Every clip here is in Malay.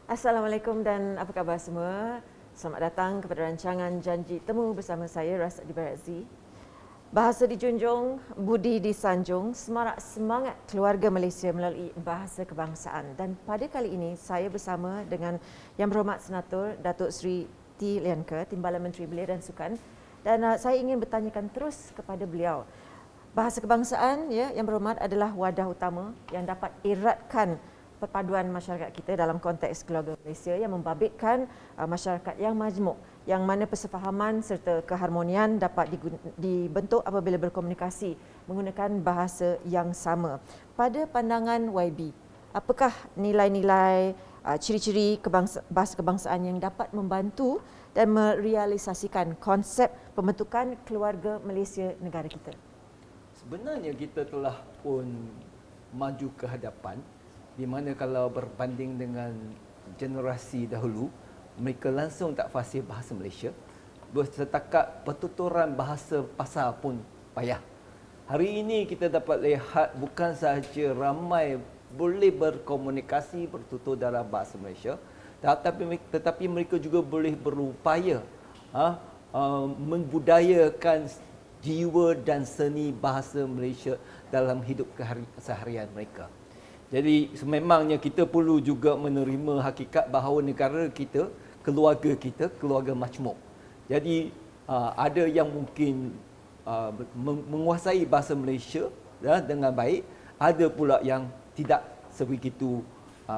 Assalamualaikum dan apa khabar semua? Selamat datang kepada rancangan Janji Temu bersama saya Rasadi Barazzi. Bahasa dijunjung, budi disanjung, semarak semangat keluarga Malaysia melalui bahasa kebangsaan. Dan pada kali ini saya bersama dengan Yang Berhormat Senator Datuk Seri T. Lian Ker, Timbalan Menteri Belia dan Sukan. Dan saya ingin bertanyakan terus kepada beliau. Bahasa kebangsaan, ya, Yang Berhormat, adalah wadah utama yang dapat eratkan perpaduan masyarakat kita dalam konteks keluarga Malaysia yang membabitkan masyarakat yang majmuk, yang mana persefahaman serta keharmonian dapat dibentuk apabila berkomunikasi menggunakan bahasa yang sama. Pada pandangan YB, apakah nilai-nilai, ciri-ciri bahasa kebangsaan yang dapat membantu dan merealisasikan konsep pembentukan keluarga Malaysia negara kita? Sebenarnya kita telah pun maju ke hadapan, di mana kalau berbanding dengan generasi dahulu, mereka langsung tak fasih bahasa Malaysia. Setakat pertuturan bahasa pasar pun payah. Hari ini kita dapat lihat bukan sahaja ramai boleh berkomunikasi, bertutur dalam bahasa Malaysia, tetapi mereka juga boleh berupaya membudayakan jiwa dan seni bahasa Malaysia dalam hidup seharian mereka. Jadi sememangnya kita perlu juga menerima hakikat bahawa negara kita, keluarga majmuk. Jadi ada yang mungkin menguasai bahasa Malaysia dengan baik, ada pula yang tidak sebegitu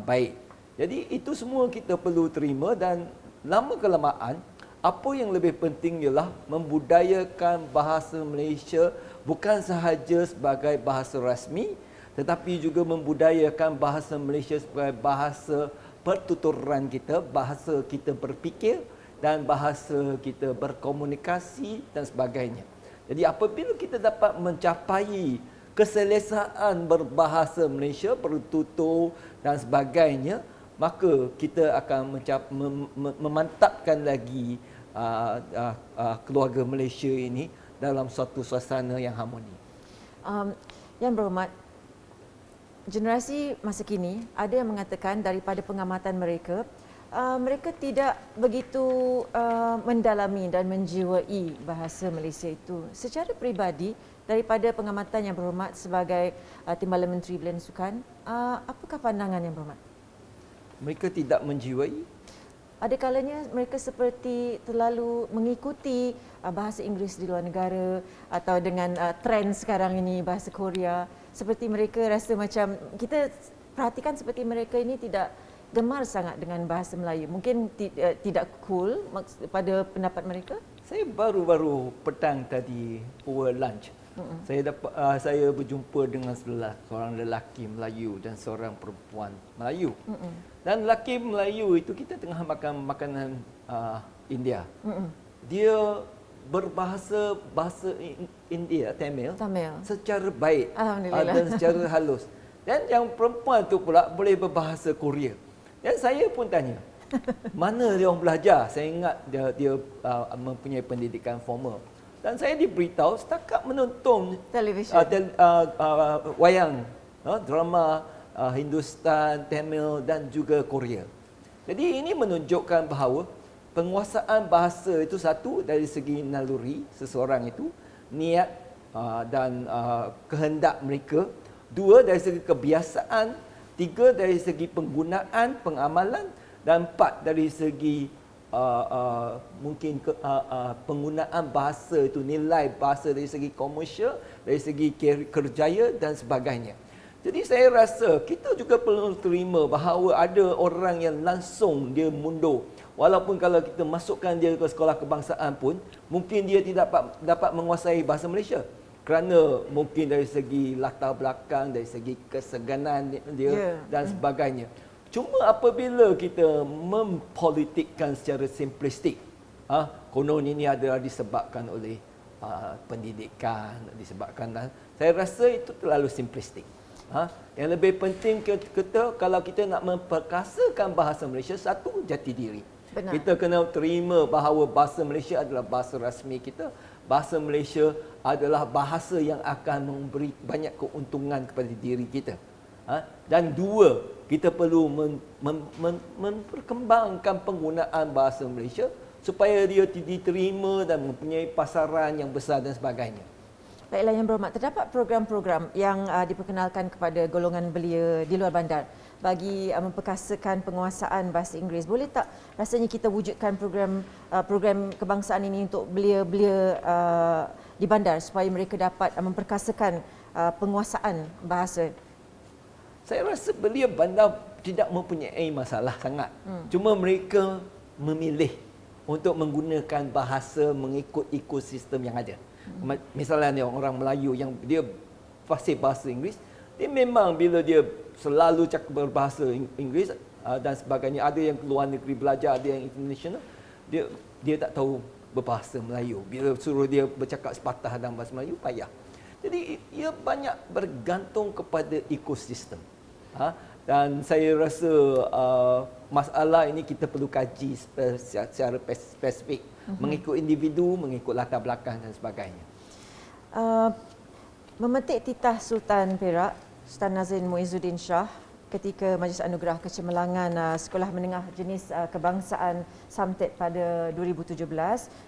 baik. Jadi itu semua kita perlu terima, dan lama kelamaan apa yang lebih penting ialah membudayakan bahasa Malaysia bukan sahaja sebagai bahasa rasmi, tetapi juga membudayakan bahasa Malaysia sebagai bahasa pertuturan kita, bahasa kita berfikir dan bahasa kita berkomunikasi dan sebagainya. Jadi apabila kita dapat mencapai keselesaan berbahasa Malaysia, bertutur dan sebagainya, maka kita akan memantapkan lagi keluarga Malaysia ini dalam suatu suasana yang harmoni. Yang Berhormat, generasi masa kini ada yang mengatakan daripada pengamatan mereka, mereka tidak begitu mendalami dan menjiwai bahasa Malaysia itu. Secara peribadi, daripada pengamatan Yang Berhormat sebagai Timbalan Menteri Belia dan Sukan, apakah pandangan Yang Berhormat? Mereka tidak menjiwai. Ada kalanya mereka seperti terlalu mengikuti bahasa Inggeris di luar negara, atau dengan trend sekarang ini bahasa Korea. Seperti mereka rasa macam, kita perhatikan seperti mereka ini tidak gemar sangat dengan bahasa Melayu. Mungkin tidak cool pada pendapat mereka. Saya baru-baru petang tadi over lunch. Saya berjumpa dengan seorang lelaki Melayu dan seorang perempuan Melayu. Dan lelaki Melayu itu, kita tengah makan makanan India. Dia berbahasa India, Tamil secara baik dan secara halus. Dan yang perempuan tu pula boleh berbahasa Korea. Dan saya pun tanya, mana dia orang belajar? Saya ingat dia mempunyai pendidikan formal. Dan saya diberitahu setakat menonton televisyen, wayang, drama Hindustan, Tamil dan juga Korea. Jadi ini menunjukkan bahawa penguasaan bahasa itu, satu dari segi naluri seseorang itu, niat dan kehendak mereka. Dua, dari segi kebiasaan. Tiga, dari segi penggunaan, pengamalan. Dan empat, dari segi mungkin penggunaan bahasa itu, nilai bahasa dari segi komersial, dari segi kerjaya dan sebagainya. Jadi saya rasa kita juga perlu terima bahawa ada orang yang langsung dia mundur. Walaupun kalau kita masukkan dia ke sekolah kebangsaan pun, mungkin dia tidak dapat menguasai bahasa Malaysia. Kerana mungkin dari segi latar belakang, dari segi keseganan dia dan sebagainya. Cuma apabila kita mempolitikkan secara simplistik, konon ini adalah disebabkan oleh pendidikan, disebabkan, saya rasa itu terlalu simplistik. Yang lebih penting kita, kalau kita nak memperkasakan bahasa Malaysia, satu, jati diri. Benar. Kita kena terima bahawa bahasa Malaysia adalah bahasa rasmi kita. Bahasa Malaysia adalah bahasa yang akan memberi banyak keuntungan kepada diri kita. Dan dua, kita perlu memperkembangkan penggunaan bahasa Malaysia supaya dia diterima dan mempunyai pasaran yang besar dan sebagainya. Baiklah Yang Berhormat, terdapat program-program yang diperkenalkan kepada golongan belia di luar bandar bagi memperkasakan penguasaan bahasa Inggeris. Boleh tak rasanya kita wujudkan program kebangsaan ini untuk belia-belia di bandar supaya mereka dapat memperkasakan penguasaan bahasa? Saya rasa belia bandar tidak mempunyai masalah sangat. Cuma mereka memilih untuk menggunakan bahasa mengikut ekosistem yang ada. Misalnya orang Melayu yang dia fasih bahasa Inggeris, dia memang bila dia selalu cakap berbahasa Inggeris dan sebagainya, ada yang keluar negeri belajar, ada yang international, dia tak tahu berbahasa Melayu. Bila suruh dia bercakap sepatah dalam bahasa Melayu, payah. Jadi ia banyak bergantung kepada ekosistem. Dan saya rasa masalah ini kita perlu kaji secara spesifik, mengikut individu, mengikut latar belakang dan sebagainya. Memetik titah Sultan Perak, Sultan Nazrin Muizzuddin Shah ketika Majlis Anugerah Kecemerlangan Sekolah Menengah Jenis Kebangsaan Samted pada 2017,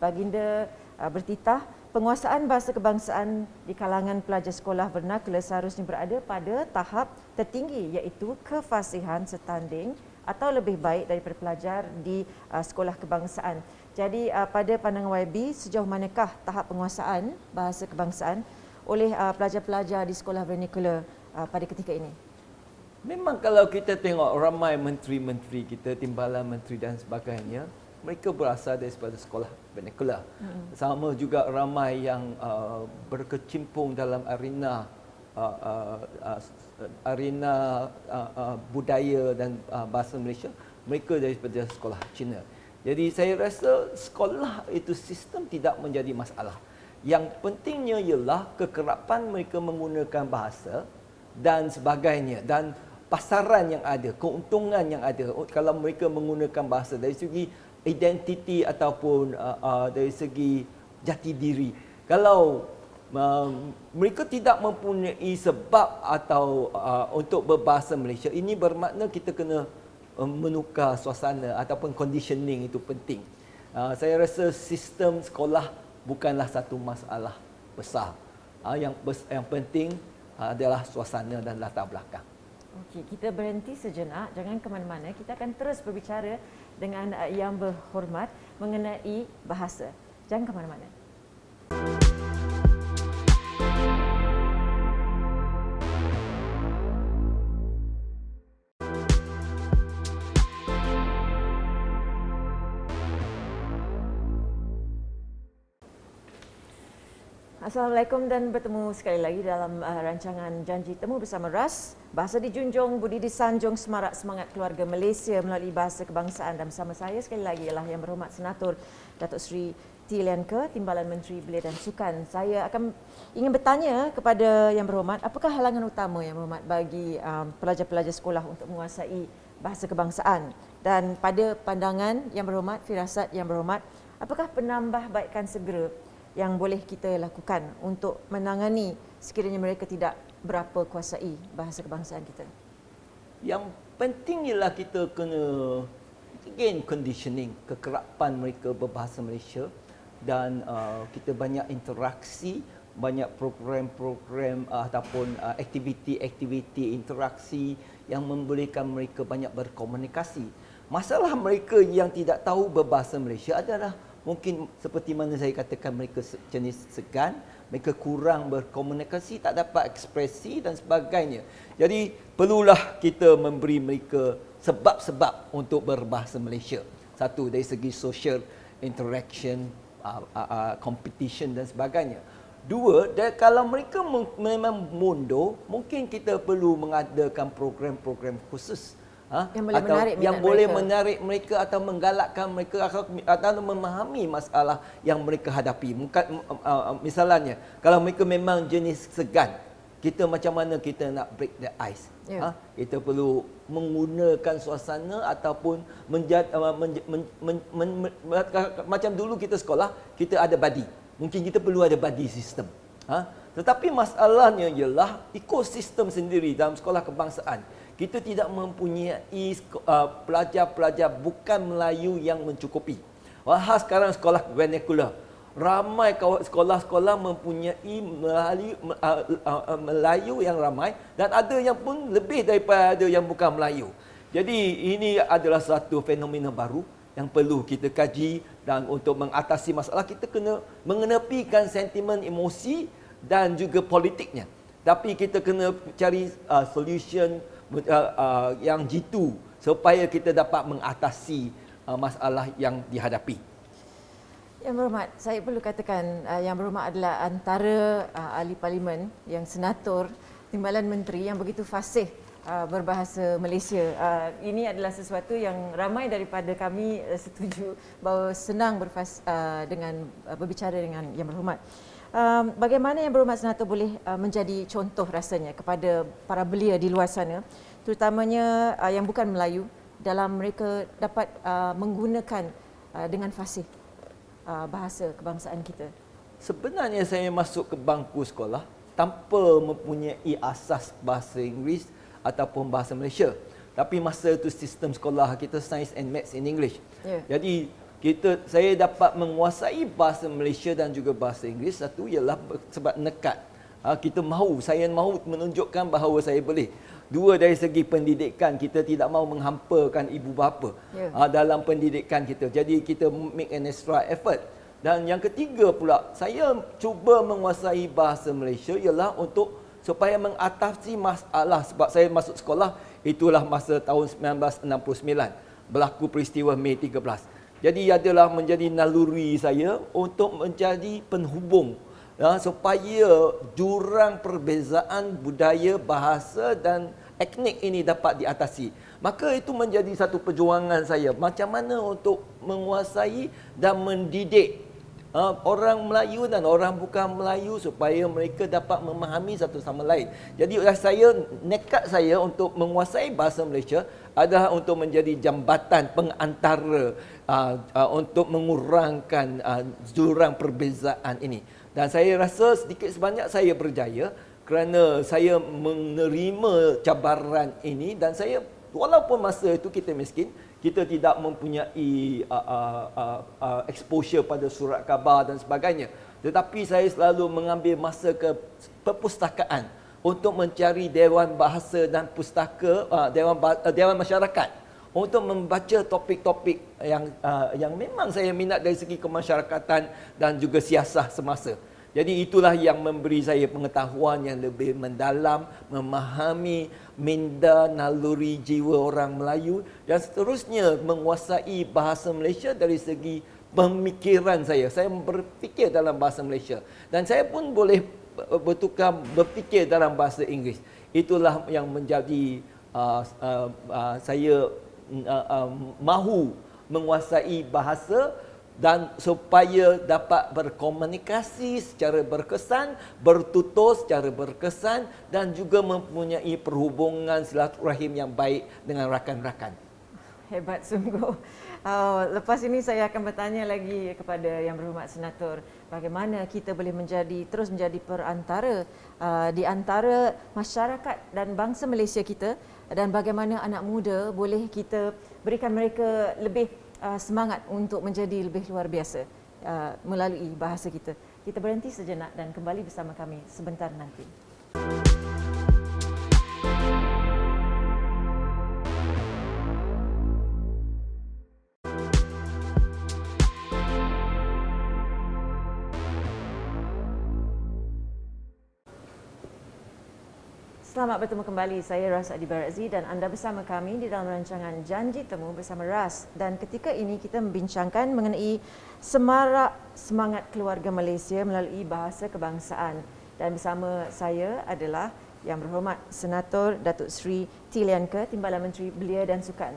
baginda bertitah penguasaan bahasa kebangsaan di kalangan pelajar sekolah vernakular seharusnya berada pada tahap tertinggi iaitu kefasihan setanding atau lebih baik daripada pelajar di sekolah kebangsaan. Jadi pada pandangan YB, sejauh manakah tahap penguasaan bahasa kebangsaan oleh pelajar-pelajar di sekolah vernakular pada ketika ini? Memang kalau kita tengok ramai menteri-menteri kita, timbalan menteri dan sebagainya, mereka berasal daripada sekolah vernakular. Sama juga ramai yang berkecimpung dalam arena budaya dan bahasa Malaysia, mereka daripada sekolah Cina. Jadi saya rasa sekolah itu sistem tidak menjadi masalah. Yang pentingnya ialah kekerapan mereka menggunakan bahasa dan sebagainya, dan pasaran yang ada, keuntungan yang ada kalau mereka menggunakan bahasa dari segi identiti ataupun dari segi jati diri. Kalau mereka tidak mempunyai sebab atau untuk berbahasa Malaysia, ini bermakna kita kena menukar suasana ataupun conditioning itu penting. Saya rasa sistem sekolah bukanlah satu masalah besar. Yang penting adalah suasana dan latar belakang. Okey, kita berhenti sejenak, jangan ke mana-mana. Kita akan terus berbicara dengan Yang Berhormat mengenai bahasa. Jangan ke mana-mana. Assalamualaikum dan bertemu sekali lagi dalam rancangan Janji Temu bersama RAS. Bahasa dijunjung, budi disanjung, semarak semangat keluarga Malaysia melalui bahasa kebangsaan. Dan bersama saya sekali lagi ialah Yang Berhormat Senator Datuk Seri T. Lianke, Timbalan Menteri Belia dan Sukan. Saya akan ingin bertanya kepada Yang Berhormat, apakah halangan utama Yang Berhormat bagi pelajar-pelajar sekolah untuk menguasai bahasa kebangsaan? Dan pada pandangan Yang Berhormat, firasat Yang Berhormat, apakah penambahbaikan segera yang boleh kita lakukan untuk menangani sekiranya mereka tidak berapa kuasai bahasa kebangsaan kita? Yang penting ialah kita kena again conditioning, kekerapan mereka berbahasa Malaysia, dan kita banyak interaksi, banyak program-program ataupun aktiviti-aktiviti interaksi yang membolehkan mereka banyak berkomunikasi. Masalah mereka yang tidak tahu berbahasa Malaysia adalah mungkin seperti mana saya katakan, mereka jenis segan, mereka kurang berkomunikasi, tak dapat ekspresi dan sebagainya. Jadi perlulah kita memberi mereka sebab-sebab untuk berbahasa Malaysia. Satu, dari segi social interaction, competition dan sebagainya. Dua, kalau mereka memang mundur, mungkin kita perlu mengadakan program-program khusus yang boleh menarik mereka atau menggalakkan mereka atau memahami masalah yang mereka hadapi. Misalnya, kalau mereka memang jenis segan, kita macam mana kita nak break the ice? Kita perlu menggunakan suasana ataupun macam dulu kita sekolah, kita ada buddy. Mungkin kita perlu ada buddy system. Tetapi masalahnya ialah ekosistem sendiri dalam sekolah kebangsaan. kita tidak mempunyai pelajar-pelajar bukan Melayu yang mencukupi. Wahai sekarang sekolah vernacular, ramai sekolah-sekolah mempunyai Melayu yang ramai dan ada yang pun lebih daripada yang bukan Melayu. Jadi ini adalah satu fenomena baru yang perlu kita kaji, dan untuk mengatasi masalah kita kena mengenepikan sentimen emosi dan juga politiknya. Tapi kita kena cari solution yang jitu supaya kita dapat mengatasi masalah yang dihadapi. Yang Berhormat, saya perlu katakan Yang Berhormat adalah antara ahli parlimen yang senator Timbalan Menteri yang begitu fasih berbahasa Malaysia. Ini adalah sesuatu yang ramai daripada kami setuju bahawa senang berbicara dengan Yang Berhormat. Bagaimana Yang Berhormat Senator boleh menjadi contoh rasanya kepada para belia di luar sana, terutamanya yang bukan Melayu, dalam mereka dapat menggunakan dengan fasih bahasa kebangsaan kita? Sebenarnya saya masuk ke bangku sekolah tanpa mempunyai asas bahasa Inggeris ataupun bahasa Malaysia. Tapi masa itu sistem sekolah kita Science and Maths in English. Jadi saya dapat menguasai bahasa Malaysia dan juga bahasa Inggeris. Satu ialah sebab nekat. Saya mahu menunjukkan bahawa saya boleh. Dua, dari segi pendidikan, kita tidak mahu menghampakan ibu bapa dalam pendidikan kita. Jadi kita make an extra effort. Dan yang ketiga pula, saya cuba menguasai bahasa Malaysia ialah supaya mengatasi masalah. Sebab saya masuk sekolah, itulah masa tahun 1969. Berlaku peristiwa Mei 13. Jadi adalah menjadi naluri saya untuk menjadi penghubung supaya jurang perbezaan budaya, bahasa dan etnik ini dapat diatasi. Maka itu menjadi satu perjuangan saya. Macam mana untuk menguasai dan mendidik orang Melayu dan orang bukan Melayu supaya mereka dapat memahami satu sama lain. Jadi nekat saya untuk menguasai bahasa Malaysia adalah untuk menjadi jambatan pengantara untuk mengurangkan jurang perbezaan ini. Dan saya rasa sedikit sebanyak saya berjaya kerana saya menerima cabaran ini, dan saya, walaupun masa itu kita miskin, kita tidak mempunyai exposure pada surat khabar dan sebagainya. Tetapi saya selalu mengambil masa ke perpustakaan untuk mencari dewan bahasa dan pustaka, dewan masyarakat, untuk membaca topik-topik yang memang saya minat dari segi kemasyarakatan dan juga siasah semasa. Jadi itulah yang memberi saya pengetahuan yang lebih mendalam, memahami minda naluri jiwa orang Melayu, dan seterusnya menguasai bahasa Malaysia dari segi pemikiran saya. Saya berfikir dalam bahasa Malaysia dan saya pun boleh berfikir dalam bahasa Inggeris. Itulah yang menjadi saya mahu menguasai bahasa, dan supaya dapat berkomunikasi secara berkesan, bertutur secara berkesan, dan juga mempunyai perhubungan silaturahim yang baik dengan rakan-rakan. Hebat sungguh. Lepas ini saya akan bertanya lagi kepada Yang Berhormat Senator, bagaimana kita boleh terus menjadi perantara di antara masyarakat dan bangsa Malaysia kita, dan bagaimana anak muda boleh kita berikan mereka lebih semangat untuk menjadi lebih luar biasa melalui bahasa kita. Kita berhenti sejenak dan kembali bersama kami sebentar nanti. Selamat bertemu kembali, saya Ras Adi Barazzi dan anda bersama kami di dalam rancangan Janji Temu bersama Ras. Dan ketika ini kita membincangkan mengenai semarak semangat keluarga Malaysia melalui bahasa kebangsaan. Dan bersama saya adalah Yang Berhormat Senator Datuk Seri T. Lianke, Timbalan Menteri Belia dan Sukan.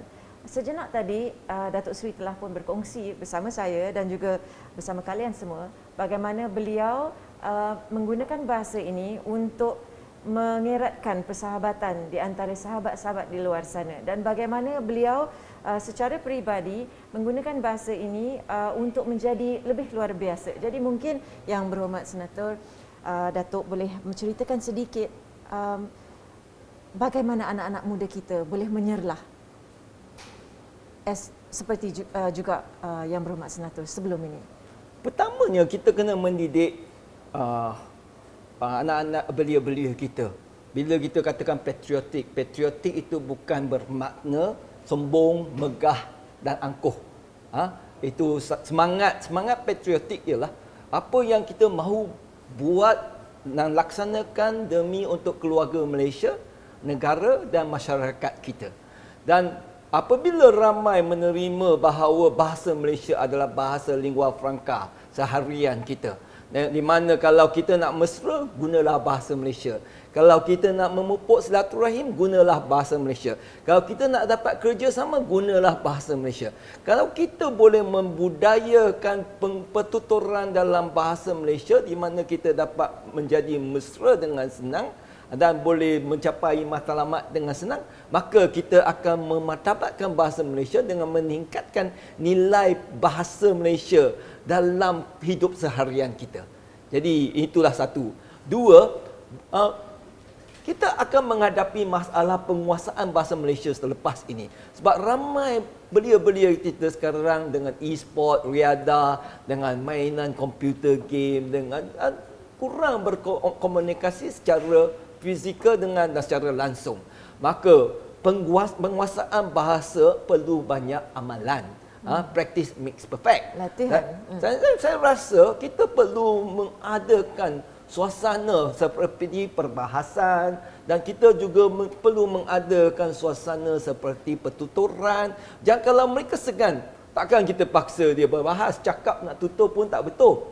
Sejenak tadi Datuk Seri telah pun berkongsi bersama saya dan juga bersama kalian semua bagaimana beliau menggunakan bahasa ini untuk mengeratkan persahabatan di antara sahabat-sahabat di luar sana, dan bagaimana beliau secara peribadi menggunakan bahasa ini untuk menjadi lebih luar biasa. Jadi mungkin Yang Berhormat Senator Datuk boleh menceritakan sedikit bagaimana anak-anak muda kita boleh menyerlah seperti juga Yang Berhormat Senator sebelum ini? Pertamanya kita kena mendidik anak-anak belia-belia kita. Bila kita katakan patriotik, patriotik itu bukan bermakna sombong, megah dan angkuh. Itu semangat patriotik ialah apa yang kita mahu buat dan laksanakan demi untuk keluarga Malaysia, negara dan masyarakat kita. Dan apabila ramai menerima bahawa bahasa Malaysia adalah bahasa lingua franca seharian kita, di mana kalau kita nak mesra, gunalah bahasa Malaysia. Kalau kita nak memupuk silaturahim, gunalah bahasa Malaysia. Kalau kita nak dapat kerjasama, gunalah bahasa Malaysia. Kalau kita boleh membudayakan pertuturan dalam bahasa Malaysia, di mana kita dapat menjadi mesra dengan senang dan boleh mencapai matlamat dengan senang, maka kita akan memartabatkan bahasa Malaysia dengan meningkatkan nilai bahasa Malaysia dalam hidup seharian kita. Jadi itulah satu. Dua, kita akan menghadapi masalah penguasaan bahasa Malaysia selepas ini. Sebab ramai belia-belia kita sekarang dengan e-sport, riadah, dengan mainan komputer game, dengan kurang berkomunikasi secara fizikal dan secara langsung. Maka penguasaan bahasa perlu banyak amalan. Practice makes perfect. Latihan. Saya rasa kita perlu mengadakan suasana seperti perbahasan dan kita juga perlu mengadakan suasana seperti pertuturan. Jangan kalau mereka segan, takkan kita paksa dia berbahas, cakap nak tutur pun tak betul.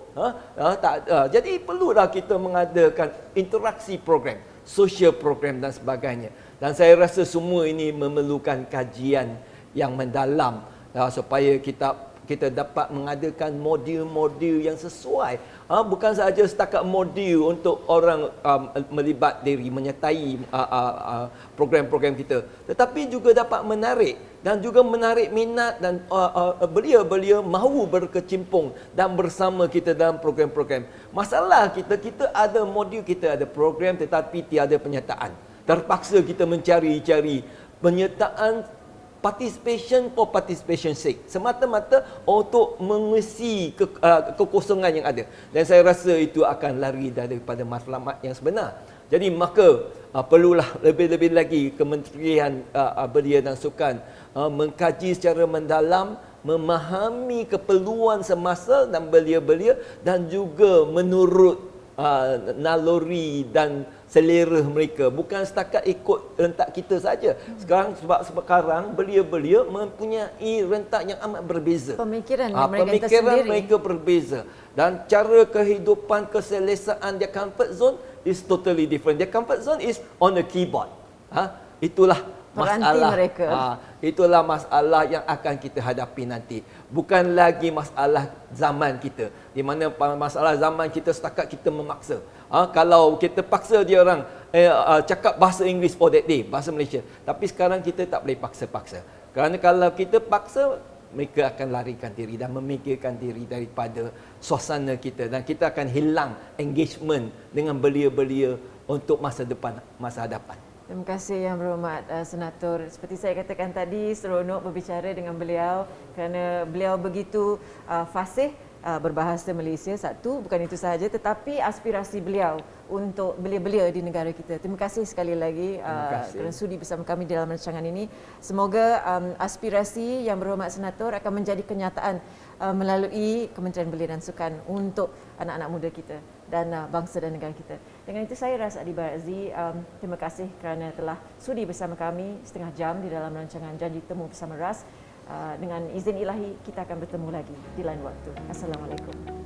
Jadi perlulah kita mengadakan interaksi program, social program dan sebagainya. Dan saya rasa semua ini memerlukan kajian yang mendalam supaya kita dapat mengadakan modul-modul yang sesuai. Bukan sahaja setakat modul untuk orang melibat diri, menyertai program-program kita, tetapi juga dapat menarik dan juga menarik minat dan belia-belia mahu berkecimpung dan bersama kita dalam program-program. Masalah kita ada modul, kita ada program tetapi tiada penyertaan. Terpaksa kita mencari-cari penyertaan, participation for participation sake, semata-mata untuk mengisi kekosongan yang ada. Dan saya rasa itu akan lari daripada matlamat yang sebenar. Jadi maka perlulah lebih-lebih lagi Kementerian Belia dan Sukan mengkaji secara mendalam, memahami keperluan semasa dan belia-belia dan juga menurut naluri dan selera mereka, bukan setakat ikut rentak kita saja. Sekarang belia-belia mempunyai rentak yang amat berbeza. Pemikiran mereka berbeza dan cara kehidupan keselesaan dia comfort zone is totally different. Their comfort zone is on the keyboard. Itulah masalah mereka. Itulah masalah yang akan kita hadapi nanti. Bukan lagi masalah zaman kita, di mana masalah zaman kita setakat kita memaksa. Kalau kita paksa dia orang cakap bahasa Inggeris for that day, bahasa Malaysia. Tapi sekarang kita tak boleh paksa-paksa. Kerana kalau kita paksa, mereka akan larikan diri dan memikirkan diri daripada suasana kita. Dan kita akan hilang engagement dengan belia-belia untuk masa depan, masa hadapan. Terima kasih Yang Berhormat Senator. Seperti saya katakan tadi, seronok berbicara dengan beliau kerana beliau begitu fasih berbahasa Malaysia. Satu, bukan itu sahaja, tetapi aspirasi beliau untuk belia-belia di negara kita. Terima kasih sekali lagi kerana sudi bersama kami dalam rancangan ini. Semoga aspirasi Yang Berhormat Senator akan menjadi kenyataan melalui Kementerian Belia dan Sukan untuk anak-anak muda kita dan bangsa dan negara kita. Dengan itu saya Ras Adi Barazzi, terima kasih kerana telah sudi bersama kami setengah jam di dalam rancangan Janji Temu Bersama Ras. Dengan izin ilahi kita akan bertemu lagi di lain waktu. Assalamualaikum.